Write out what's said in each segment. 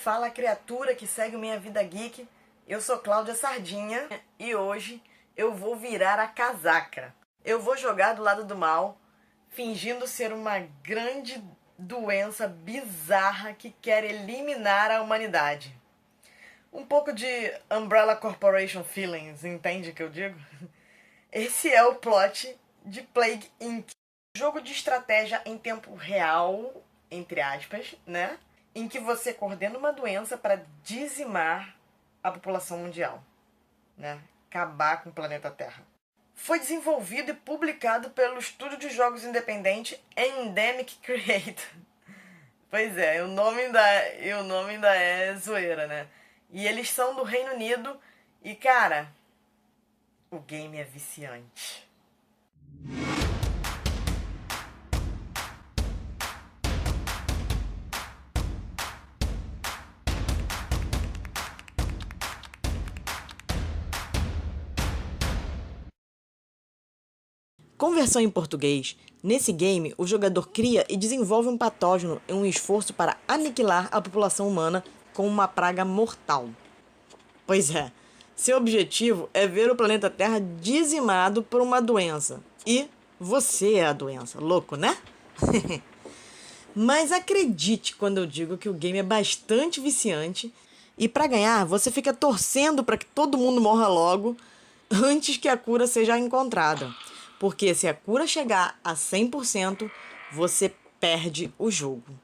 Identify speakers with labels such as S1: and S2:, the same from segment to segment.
S1: Fala, criatura que segue Minha Vida Geek. Eu sou Cláudia Sardinha e hoje eu vou virar a casaca. Eu vou jogar do lado do mal, fingindo ser uma grande doença bizarra que quer eliminar a humanidade. Um pouco de Umbrella Corporation feelings, entende o que eu digo? Esse é o plot de Plague Inc. Jogo de estratégia em tempo real, entre aspas, né? Em que você coordena uma doença para dizimar a população mundial, né? Acabar com o planeta Terra. Foi desenvolvido e publicado pelo estúdio de jogos independente Endemic Creator. Pois é, o nome ainda é zoeira, né? E eles são do Reino Unido e, cara, o game é viciante. Com versão em português, nesse game o jogador cria e desenvolve um patógeno em um esforço para aniquilar a população humana com uma praga mortal. Pois é, seu objetivo é ver o planeta Terra dizimado por uma doença. E você é a doença, louco, né? Mas acredite quando eu digo que o game é bastante viciante e para ganhar você fica torcendo para que todo mundo morra logo antes que a cura seja encontrada. Porque se a cura chegar a 100%, você perde o jogo.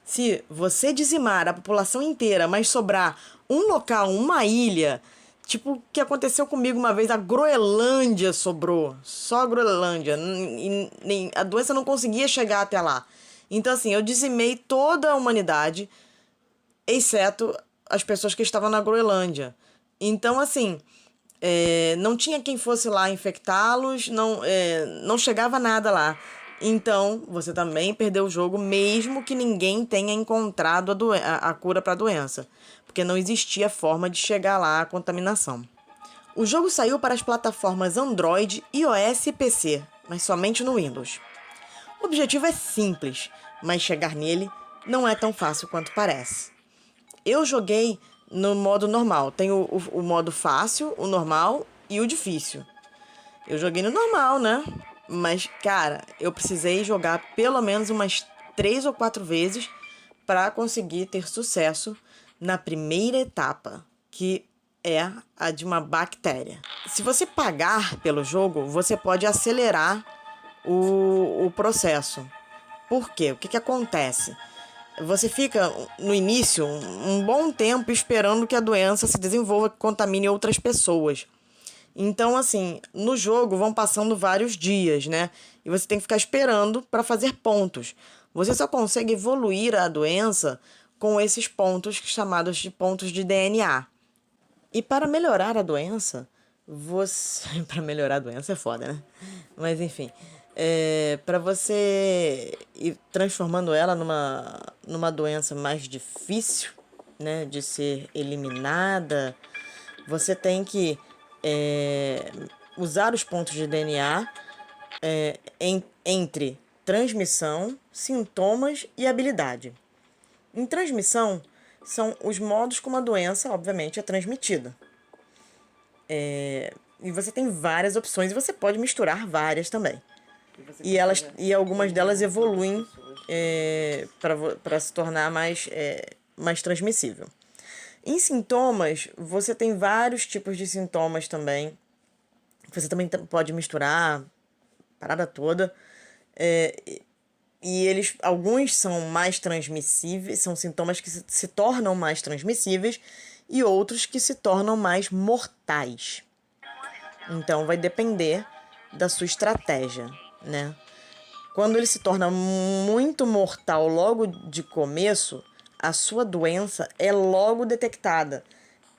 S1: Se você dizimar a população inteira, mas sobrar um local, uma ilha, tipo o que aconteceu comigo uma vez, a Groenlândia sobrou, só a Groenlândia, e a doença não conseguia chegar até lá. Então assim, eu dizimei toda a humanidade, exceto as pessoas que estavam na Groenlândia. Então assim, não tinha quem fosse lá infectá-los, não chegava nada lá. Então, você também perdeu o jogo, mesmo que ninguém tenha encontrado a cura para a doença, porque não existia forma de chegar lá a contaminação. O jogo saiu para as plataformas Android, iOS e PC, mas somente no Windows. O objetivo é simples, mas chegar nele não é tão fácil quanto parece. Eu joguei no modo normal. Tem o modo fácil, o normal e o difícil. Eu joguei no normal, né? Mas, cara, eu precisei jogar pelo menos umas 3 ou 4 vezes para conseguir ter sucesso na primeira etapa, que é a de uma bactéria. Se você pagar pelo jogo, você pode acelerar o processo. Por quê? O que acontece? Você fica, no início, um bom tempo esperando que a doença se desenvolva e contamine outras pessoas. Então, assim, no jogo vão passando vários dias, né? E você tem que ficar esperando para fazer pontos. Você só consegue evoluir a doença com esses pontos chamados de pontos de DNA. E para melhorar a doença, para melhorar a doença é foda, né? Mas, enfim... para você ir transformando ela numa doença mais difícil, né, de ser eliminada, você tem que usar os pontos de DNA entre transmissão, sintomas e habilidade. Em transmissão, são os modos como a doença, obviamente, é transmitida. E você tem várias opções e você pode misturar várias também. E algumas delas evoluem para se tornar mais transmissível. Em sintomas, você tem vários tipos de sintomas também. Você também pode misturar a parada toda. E alguns são mais transmissíveis, são sintomas que se tornam mais transmissíveis e outros que se tornam mais mortais. Então, vai depender da sua estratégia, né? Quando ele se torna muito mortal logo de começo, a sua doença é logo detectada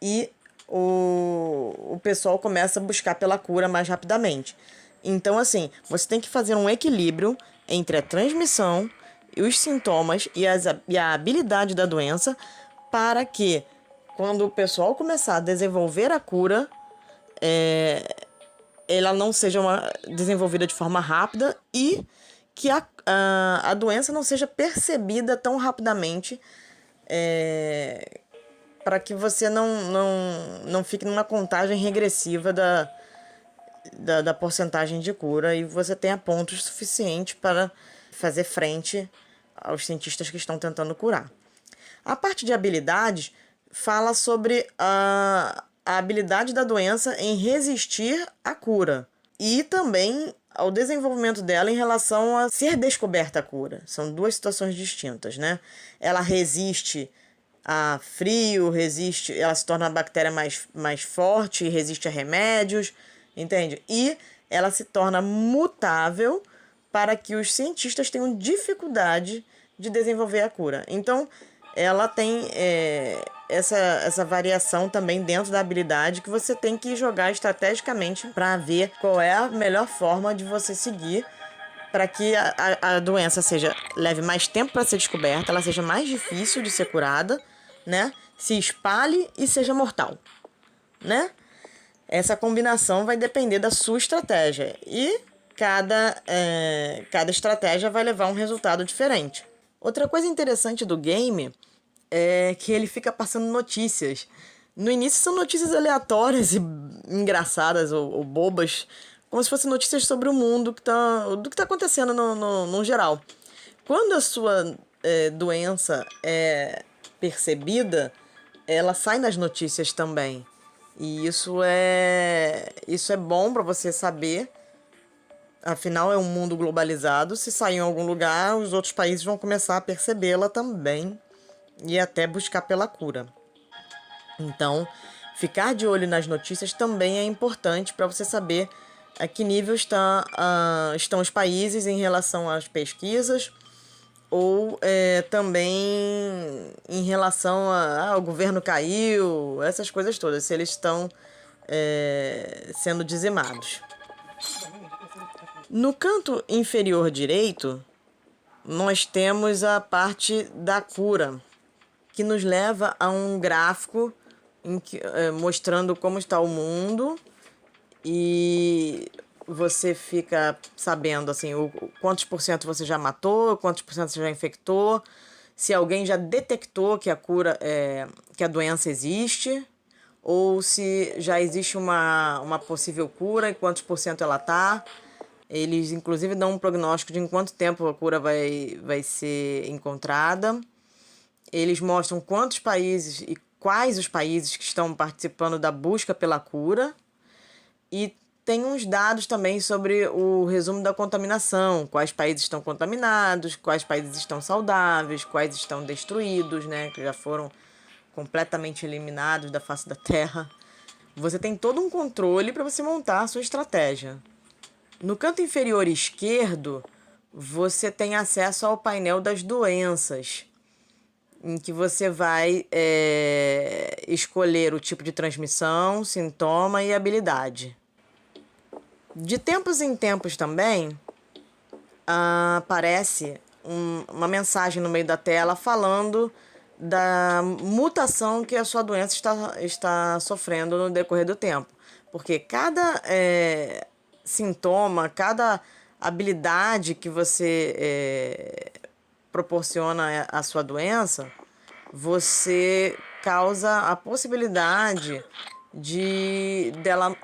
S1: e o pessoal começa a buscar pela cura mais rapidamente. Então, assim, você tem que fazer um equilíbrio entre a transmissão e os sintomas e a habilidade da doença para que, quando o pessoal começar a desenvolver a cura, ela não seja desenvolvida de forma rápida e que a doença não seja percebida tão rapidamente para que você não fique numa contagem regressiva da porcentagem de cura e você tenha pontos suficientes para fazer frente aos cientistas que estão tentando curar. A parte de habilidades fala sobre a habilidade da doença em resistir à cura e também ao desenvolvimento dela em relação a ser descoberta a cura. São duas situações distintas, né? Ela resiste a frio, ela se torna uma bactéria mais forte, resiste a remédios, entende? E ela se torna mutável para que os cientistas tenham dificuldade de desenvolver a cura. Então, ela tem essa variação também dentro da habilidade que você tem que jogar estrategicamente para ver qual é a melhor forma de você seguir para que a doença leve mais tempo para ser descoberta, ela seja mais difícil de ser curada, né? Se espalhe e seja mortal, né? Essa combinação vai depender da sua estratégia e cada estratégia vai levar a um resultado diferente. Outra coisa interessante do game é que ele fica passando notícias. No início são notícias aleatórias e engraçadas ou bobas, como se fossem notícias sobre o mundo, do que está acontecendo no geral. Quando a sua doença é percebida, ela sai nas notícias também. E isso é bom para você saber. Afinal, é um mundo globalizado. Se sair em algum lugar, os outros países vão começar a percebê-la também e até buscar pela cura. Então, ficar de olho nas notícias também é importante para você saber a que nível estão os países em relação às pesquisas ou também em relação ao governo caiu, essas coisas todas, se eles estão sendo dizimados. No canto inferior direito, nós temos a parte da cura, que nos leva a um gráfico mostrando como está o mundo e você fica sabendo assim, quantos por cento você já matou, quantos por cento você já infectou, se alguém já detectou que que a doença existe, ou se já existe uma possível cura e quantos por cento ela está. Eles, inclusive, dão um prognóstico de em quanto tempo a cura vai ser encontrada. Eles mostram quantos países e quais os países que estão participando da busca pela cura. E tem uns dados também sobre o resumo da contaminação. Quais países estão contaminados, quais países estão saudáveis, quais estão destruídos, né? Que já foram completamente eliminados da face da Terra. Você tem todo um controle para você montar a sua estratégia. No canto inferior esquerdo, você tem acesso ao painel das doenças, em que você vai escolher o tipo de transmissão, sintoma e habilidade. De tempos em tempos também, aparece uma mensagem no meio da tela falando da mutação que a sua doença está sofrendo no decorrer do tempo. Porque cada sintoma, cada habilidade que você proporciona à sua doença, você causa a possibilidade dela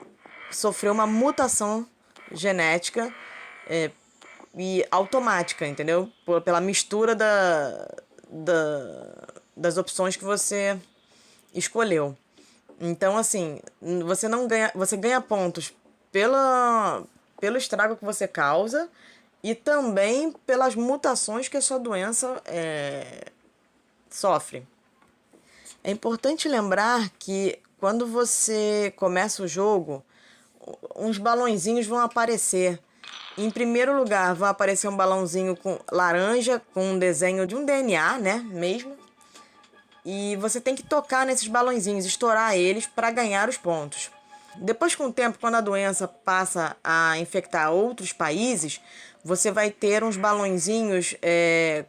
S1: sofrer uma mutação genética e automática, entendeu? Pela mistura das opções que você escolheu. Então, assim, você ganha pontos pelo estrago que você causa e também pelas mutações que a sua doença sofre. É importante lembrar que quando você começa o jogo, uns balõezinhos vão aparecer. Em primeiro lugar, vai aparecer um balãozinho com laranja, com um desenho de um DNA, né, mesmo. E você tem que tocar nesses balãozinhos, estourar eles para ganhar os pontos. Depois, com o tempo, quando a doença passa a infectar outros países, você vai ter uns balõezinhos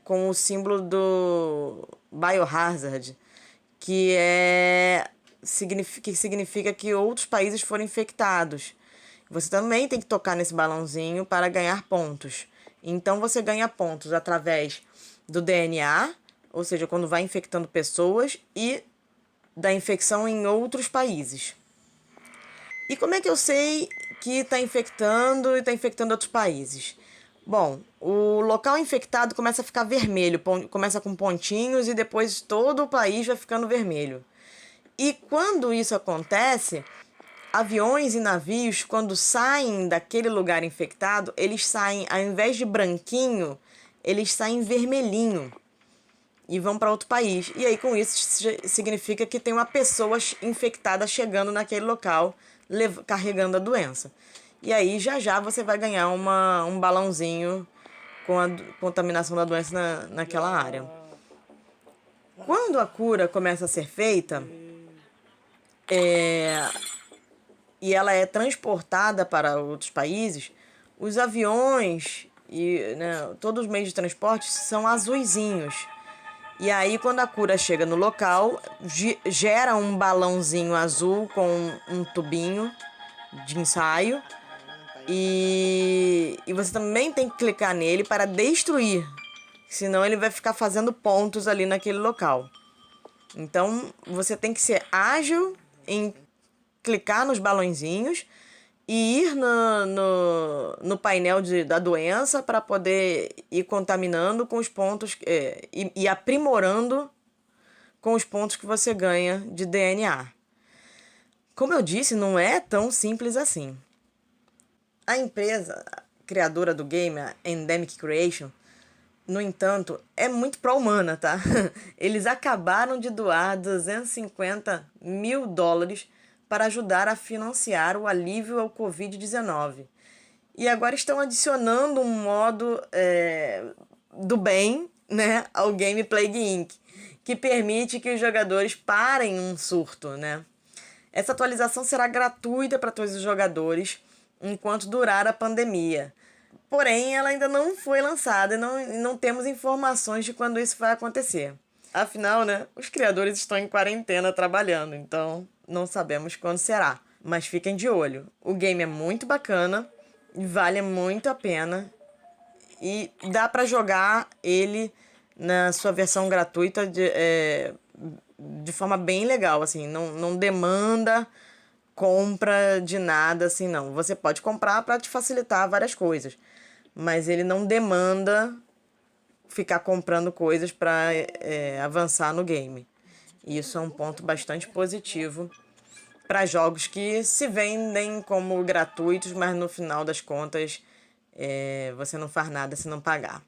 S1: com o símbolo do Biohazard, que significa que outros países foram infectados. Você também tem que tocar nesse balãozinho para ganhar pontos. Então, você ganha pontos através do DNA, ou seja, quando vai infectando pessoas, e da infecção em outros países. E como é que eu sei que está infectando e está infectando outros países? Bom, o local infectado começa a ficar vermelho, começa com pontinhos e depois todo o país vai ficando vermelho. E quando isso acontece, aviões e navios, quando saem daquele lugar infectado, eles saem, ao invés de branquinho, eles saem vermelhinho e vão para outro país. E aí, com isso, significa que tem uma pessoa infectada chegando naquele local, carregando a doença. E aí, já você vai ganhar um balãozinho com a contaminação da doença naquela área. Quando a cura começa a ser feita, e ela é transportada para outros países, os aviões e todos os meios de transporte são azuisinhos. E aí, quando a cura chega no local, gera um balãozinho azul com um tubinho de ensaio. E você também tem que clicar nele para destruir, senão ele vai ficar fazendo pontos ali naquele local. Então, você tem que ser ágil em clicar nos balãozinhos e ir no painel da doença para poder ir contaminando com os pontos e aprimorando com os pontos que você ganha de DNA. Como eu disse, não é tão simples assim. A empresa criadora do game, a Endemic Creation, no entanto, é muito pró-humana, tá? Eles acabaram de doar $250 mil para ajudar a financiar o alívio ao Covid-19. E agora estão adicionando um modo do bem, né, ao game Plague Inc., que permite que os jogadores parem um surto, né? Essa atualização será gratuita para todos os jogadores enquanto durar a pandemia. Porém, ela ainda não foi lançada e não temos informações de quando isso vai acontecer. Afinal, né, os criadores estão em quarentena trabalhando, então não sabemos quando será. Mas fiquem de olho. O game é muito bacana, vale muito a pena e dá para jogar ele na sua versão gratuita de forma bem legal, assim, não demanda compra de nada, assim, não. Você pode comprar para te facilitar várias coisas, mas ele não demanda ficar comprando coisas para avançar no game. Isso é um ponto bastante positivo para jogos que se vendem como gratuitos, mas no final das contas você não faz nada se não pagar.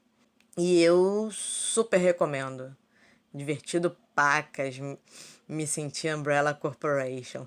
S1: E eu super recomendo. Divertido pacas, me senti Umbrella Corporation.